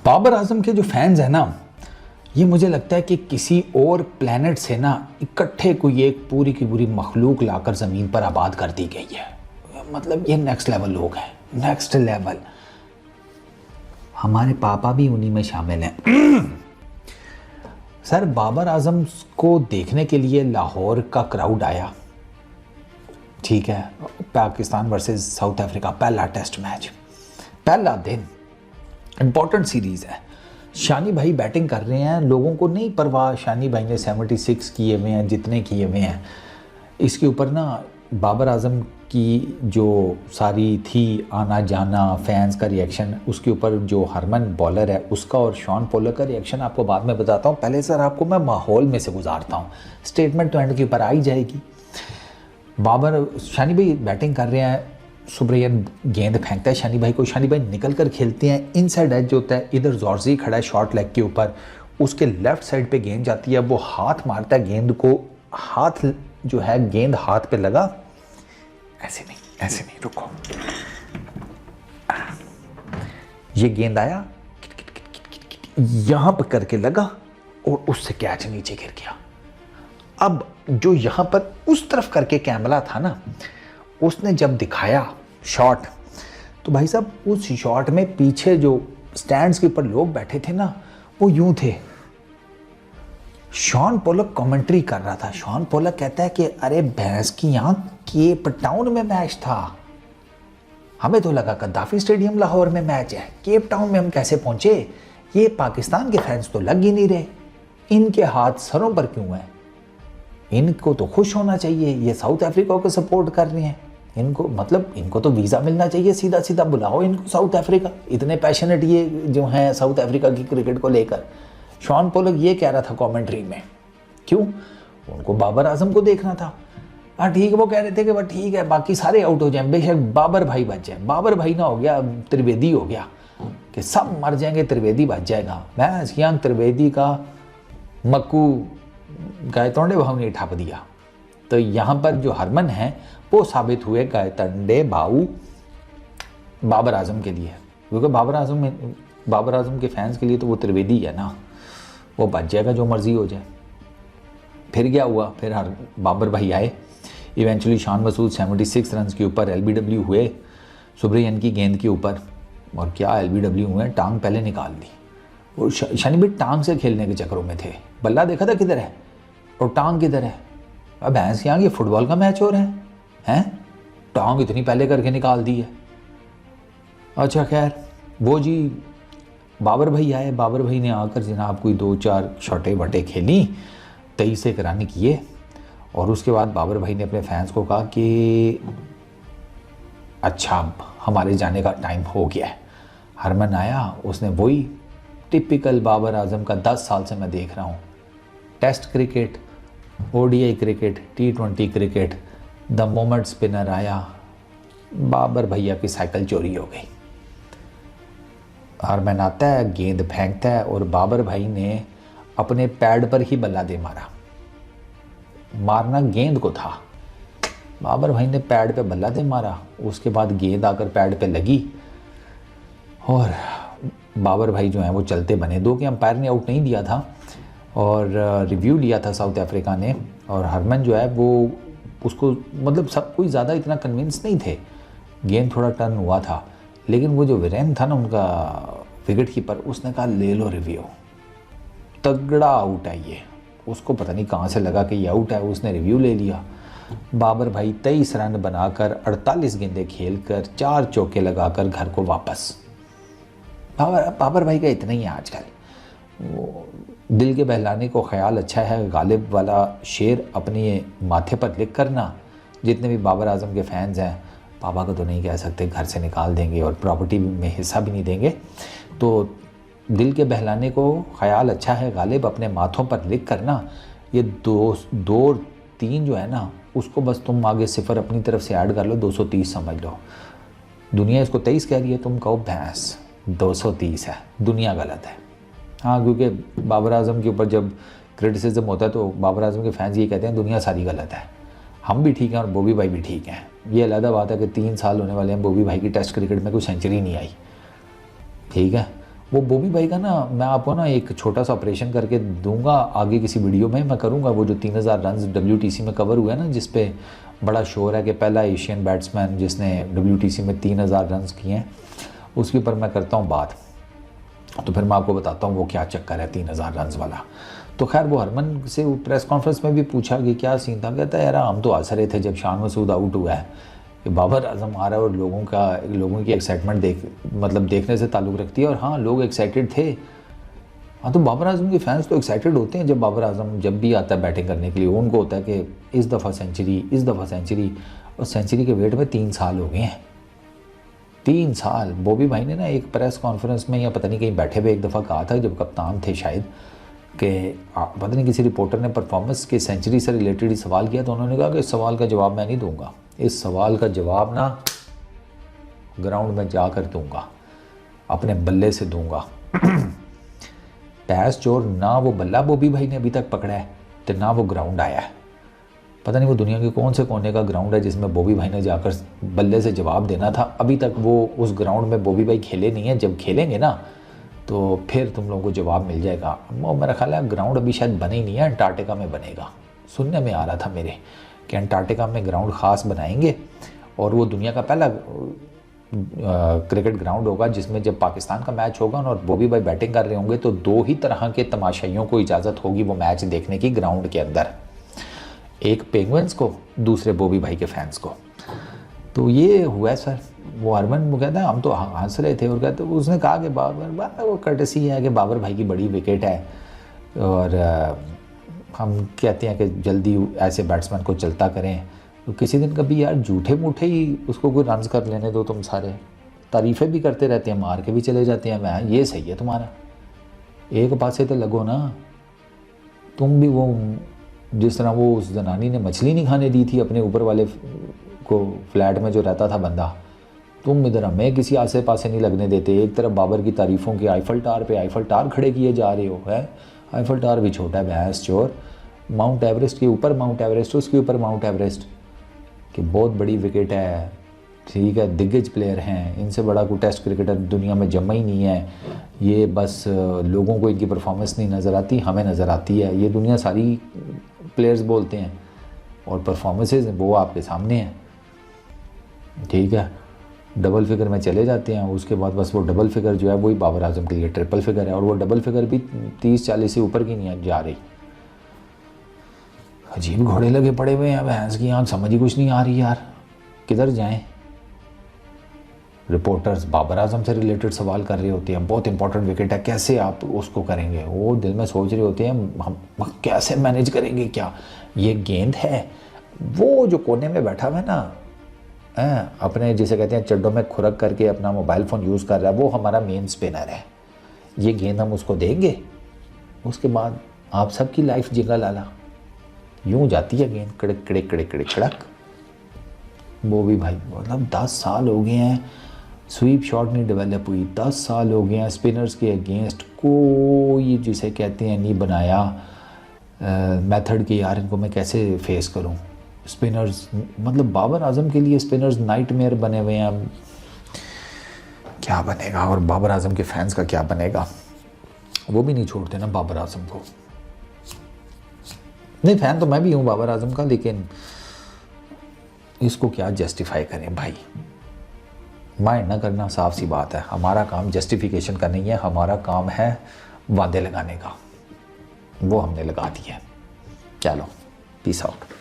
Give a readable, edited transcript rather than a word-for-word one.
बाबर आजम के जो फैंस हैं ना, ये मुझे लगता है कि किसी और प्लेनेट से ना इकट्ठे कोई एक पूरी की पूरी मखलूक लाकर ज़मीन पर आबाद कर दी गई है। मतलब ये नेक्स्ट लेवल लोग हैं, नेक्स्ट लेवल। हमारे पापा भी उन्हीं में शामिल हैं। सर, बाबर आजम को देखने के लिए लाहौर का क्राउड आया, ठीक है। पाकिस्तान वर्सेस साउथ अफ्रीका, पहला टेस्ट मैच, पहला दिन, इम्पॉर्टेंट सीरीज़ है। शानी भाई बैटिंग कर रहे हैं, लोगों को नहीं परवाह। शानी भाई ने 76 किए हुए हैं, जितने किए हुए हैं। इसके ऊपर ना बाबर आजम की जो सारी थी आना जाना, फैंस का रिएक्शन, उसके ऊपर जो हरमन बॉलर है उसका और शॉन पोलर का रिएक्शन आपको बाद में बताता हूँ। पहले सर आपको मैं माहौल में से गुजारता हूँ, स्टेटमेंट तो एंड के ऊपर आई जाएगी। शानी भाई बैटिंग कर रहे हैं, सुब्रयन गेंद फेंकता है शानी भाई को, शानी भाई निकल कर खेलते हैं, इनसाइड एज होता है, इधर जॉर्जी खड़ा है शॉर्ट लेग के ऊपर, उसके लेफ्ट साइड पे गेंद जाती है, वो हाथ मारता है गेंद को, हाथ जो है गेंद हाथ पे लगा, ऐसे नहीं रुको, ये गेंद आया यहां पर करके लगा और उससे कैच नीचे गिर गया। अब जो यहां पर उस तरफ करके कैमरा था ना, उसने जब दिखाया शॉट, तो भाई साहब उस शॉट में पीछे जो स्टैंड्स के ऊपर लोग बैठे थे ना, वो यूं थे। शॉन पोलक कमेंट्री कर रहा था। शॉन पोलक कहता है कि अरे भैंस की यहाँ केप टाउन में मैच था, हमें तो लगा कद्दाफी स्टेडियम लाहौर में मैच है, केप टाउन में हम कैसे पहुंचे? ये पाकिस्तान के फैंस तो लग ही नहीं रहे, इनके हाथ सरों पर क्यों है? इनको तो खुश होना चाहिए, ये साउथ अफ्रीका को सपोर्ट कर रहे हैं। इनको तो वीज़ा मिलना चाहिए, सीधा सीधा बुलाओ इनको साउथ अफ्रीका। इतने पैशनेट ये जो हैं साउथ अफ्रीका की क्रिकेट को लेकर। शॉन पोलक ये कह रहा था कमेंट्री में, क्यों? उनको बाबर आजम को देखना था। हाँ ठीक है, वो कह रहे थे कि बस ठीक है बाकी सारे आउट हो जाएं, बेशक बाबर भाई बच जाए। बाबर भाई ना हो गया त्रिवेदी हो गया कि सब मर जाएंगे, त्रिवेदी बच जाएगा। मैं त्रिवेदी का मक्कू गायतोंडे भाव ने ठप दिया। तो यहाँ पर जो हरमन है वो साबित हुए गायतोंडे भाऊ बाबर आजम के लिए, क्योंकि बाबर आजम के फैंस के लिए तो वो त्रिवेदी है ना, वो बच जाएगा जो मर्जी हो जाए। फिर क्या हुआ, फिर बाबर भाई आए, इवेंचुअली शान मसूद 76 रन के ऊपर LBW हुए सुब्रयन की गेंद के ऊपर। और क्या LBW हुए, टांग पहले निकाल दी। और शानी भाई टांग से खेलने के चक्करों में थे, बल्ला देखा था किधर है और टांग किधर है। अब भैंस यहाँ ये फुटबॉल का मैच हो रहा है, टांग इतनी पहले करके निकाल दी है। अच्छा खैर, वो जी बाबर भाई आए, बाबर भाई ने आकर जनाब कोई 2-4 शॉटे वटे खेली, 23 रन किए। और उसके बाद बाबर भाई ने अपने फैंस को कहा कि अच्छा हमारे जाने का टाइम हो गया है। हरमन आया, उसने वही टिपिकल बाबर आजम का 10 साल से मैं देख रहा हूँ, test cricket, ODI cricket, T20 cricket, the moment spinner आया, बाबर भैया की साइकिल चोरी हो गई। हरमन आता है, गेंद फेंकता है और बाबर भाई ने अपने पैड पर ही बल्ला दे मारा। मारना गेंद को था, बाबर भाई ने पैड पे बल्ला दे मारा। उसके बाद गेंद आकर पैड पे लगी और बाबर भाई जो हैं वो चलते बने। 2 के अंपायर ने आउट नहीं दिया था और रिव्यू लिया था साउथ अफ्रीका ने। और हरमन जो है वो उसको मतलब सब कोई ज़्यादा इतना कन्विंस नहीं थे, गेंद थोड़ा टर्न हुआ था। लेकिन वो जो वीरेन था ना उनका विकेट कीपर, उसने कहा ले लो रिव्यू, तगड़ा आउट है ये। उसको पता नहीं कहाँ से लगा कि ये आउट है, उसने रिव्यू ले लिया। बाबर भाई 23 रन बनाकर 48 गेंदें खेलकर 4 चौके लगाकर घर को वापस। बाबर भाई का इतना ही है आजकल, वो दिल के बहलाने को ख्याल अच्छा है, गालिब वाला शेर अपने माथे पर लिख करना। जितने भी बाबर आजम के फैंस हैं, पापा को तो नहीं कह सकते, घर से निकाल देंगे और प्रॉपर्टी में हिस्सा भी नहीं देंगे। तो दिल के बहलाने को ख्याल अच्छा है, गालिब अपने माथों पर लिख करना। ये 2-3 जो है ना, उसको बस तुम आगे सिफर अपनी तरफ से ऐड कर लो, 230 समझ लो। दुनिया इसको 23 कह रही है, तुम कहो भैंस 230 है, दुनिया गलत है। हाँ, क्योंकि बाबर आजम के ऊपर जब क्रिटिसिज्म होता है तो बाबर आजम के फैंस ये कहते हैं दुनिया सारी गलत है, हम भी ठीक हैं और बॉबी भाई भी ठीक हैं। ये अलग बात है कि 3 साल होने वाले हैं बॉबी भाई की टेस्ट क्रिकेट में कोई सेंचुरी नहीं आई, ठीक है। वो बॉबी भाई का ना मैं आपको ना एक छोटा सा ऑपरेशन करके दूंगा आगे किसी वीडियो में, मैं करूँगा। वो जो 3000 रन WTC में कवर हुआ है ना, जिस पे बड़ा शोर है कि पहला एशियन बैट्समैन जिसने WTC में 3000 रन किए हैं, उसके ऊपर मैं करता हूँ बात। तो फिर मैं आपको बताता हूँ वो क्या चक्कर है 3000 रन वाला। तो खैर वो हरमन से प्रेस कॉन्फ्रेंस में भी पूछा कि क्या सीन था, कहता है यार हम तो हंस रहे थे जब शान मसूद आउट हुआ है कि बाबर आजम आ रहा है, और लोगों की एक्साइटमेंट देखने से ताल्लुक़ रखती है। और हाँ, लोग एक्साइटेड थे। हाँ, तो बाबर आजम के फैंस तो एक्साइटेड होते हैं जब बाबर आजम जब भी आता है बैटिंग करने के लिए, उनको होता है कि इस दफ़ा सेंचुरी। और सेंचुरी के वेट में 3 साल हो गए हैं, 3 साल। बॉबी भाई ने ना एक प्रेस कॉन्फ्रेंस में या पता नहीं कहीं बैठे हुए एक दफ़ा कहा था जब कप्तान थे शायद, कि पता नहीं किसी रिपोर्टर ने परफॉर्मेंस के सेंचुरी से रिलेटेड ही सवाल किया, तो उन्होंने कहा कि इस सवाल का जवाब मैं नहीं दूंगा, इस सवाल का जवाब ना ग्राउंड में जाकर दूंगा, अपने बल्ले से दूंगा। पैस चोर ना वो बल्ला बॉबी भाई ने अभी तक पकड़ा है, तो ना वो ग्राउंड आया है। पता नहीं वो दुनिया के कौन से कोने का ग्राउंड है जिसमें बॉबी भाई ने जाकर बल्ले से जवाब देना था। अभी तक वो उस ग्राउंड में बॉबी भाई खेले नहीं है। जब खेलेंगे ना तो फिर तुम लोगों को जवाब मिल जाएगा। वो मेरा ख्याल है ग्राउंड अभी शायद बने ही नहीं है, अंटार्कटिका में बनेगा। सुनने में आ रहा था मेरे कि अंटार्कटिका में ग्राउंड ख़ास बनाएंगे, और वो दुनिया का पहला क्रिकेट ग्राउंड होगा जिसमें जब पाकिस्तान का मैच होगा और बॉबी भाई बैटिंग कर रहे होंगे तो 2 ही तरह के तमाशाइयों को इजाज़त होगी वो मैच देखने की ग्राउंड के अंदर, एक पेंगुइन्स को, दूसरे बॉबी भाई के फैंस को। तो ये हुआ है सर। वो हरमन वो कहता है हम तो हंस रहे थे, और कहते उसने कहा कि बाबर वो कर्टसी है कि बाबर भाई की बड़ी विकेट है, और हम कहते हैं कि जल्दी ऐसे बैट्समैन को चलता करें। तो किसी दिन कभी यार झूठे मूठे ही उसको कोई रन्स कर लेने दो, तुम सारे तारीफ़ें भी करते रहते हैं, मार के भी चले जाते हैं। मैं ये सही है तुम्हारा, एक पासे तो लगो ना। तुम भी वो जिस तरह वो उस जनानी ने मछली नहीं खाने दी थी अपने ऊपर वाले को, फ्लैट में जो रहता था बंदा, तुम इधर हमें किसी आसे पासे नहीं लगने देते। एक तरफ बाबर की तारीफ़ों की आईफल टावर खड़े किए जा रहे हो। है आईफल टावर भी छोटा है भैंस चोर, माउंट एवरेस्ट के ऊपर माउंट एवरेस्ट, उसके ऊपर माउंट एवरेस्ट कि बहुत बड़ी विकेट है, ठीक है, दिग्गज प्लेयर हैं, इनसे बड़ा कोई टेस्ट क्रिकेटर दुनिया में जमा ही नहीं है। ये बस लोगों को इनकी परफॉर्मेंस नहीं नज़र आती, हमें नज़र आती है। ये दुनिया सारी प्लेयर्स बोलते हैं और परफॉर्मेंसेज वो आपके सामने हैं, ठीक है। डबल फिगर में चले जाते हैं, उसके बाद बस वो डबल फिगर जो है वही बाबर आजम के लिए ट्रिपल फिगर है, और वो डबल फिगर भी 30-40 से ऊपर की नहीं जा रही। अजीब घोड़े लगे पड़े हुए हैं, भैंस की आँख समझ ही कुछ नहीं आ रही यार, किधर जाएं। रिपोर्टर्स बाबर आजम से रिलेटेड सवाल कर रहे होते हैं, बहुत इंपॉर्टेंट विकेट है, कैसे आप उसको करेंगे। वो दिल में सोच रहे होते हैं हम कैसे मैनेज करेंगे, क्या ये गेंद है। वो जो कोने में बैठा हुआ है ना, अपने जिसे कहते हैं चड्डों में खुरक करके अपना मोबाइल फ़ोन यूज़ कर रहा है, वो हमारा मेन स्पिनर है। ये गेंद हम उसको देंगे, उसके बाद आप सबकी लाइफ जिंगा लाला, यूँ जाती है गेंद कड़क कड़क कड़क कड़क कड़क। वो भी भाई मतलब 10 साल हो गए हैं, स्वीप शॉट नहीं डेवलप हुई, 10 साल हो गए हैं स्पिनर्स के अगेंस्ट कोई जिसे कहते हैं नहीं बनाया मेथड कि यार इनको मैं कैसे फेस करूं। स्पिनर्स मतलब बाबर आजम के लिए स्पिनर्स नाइटमेयर बने हुए हैं। अब क्या बनेगा, और बाबर आजम के फैंस का क्या बनेगा। वो भी नहीं छोड़ते ना बाबर आजम को। नहीं, फ़ैन तो मैं भी हूँ बाबर आजम का, लेकिन इसको क्या जस्टिफाई करें भाई। माइंड ना करना, साफ सी बात है। हमारा काम जस्टिफिकेशन का नहीं है, हमारा काम है वादे लगाने का, वो हमने लगा दिए। चलो, पीस आउट।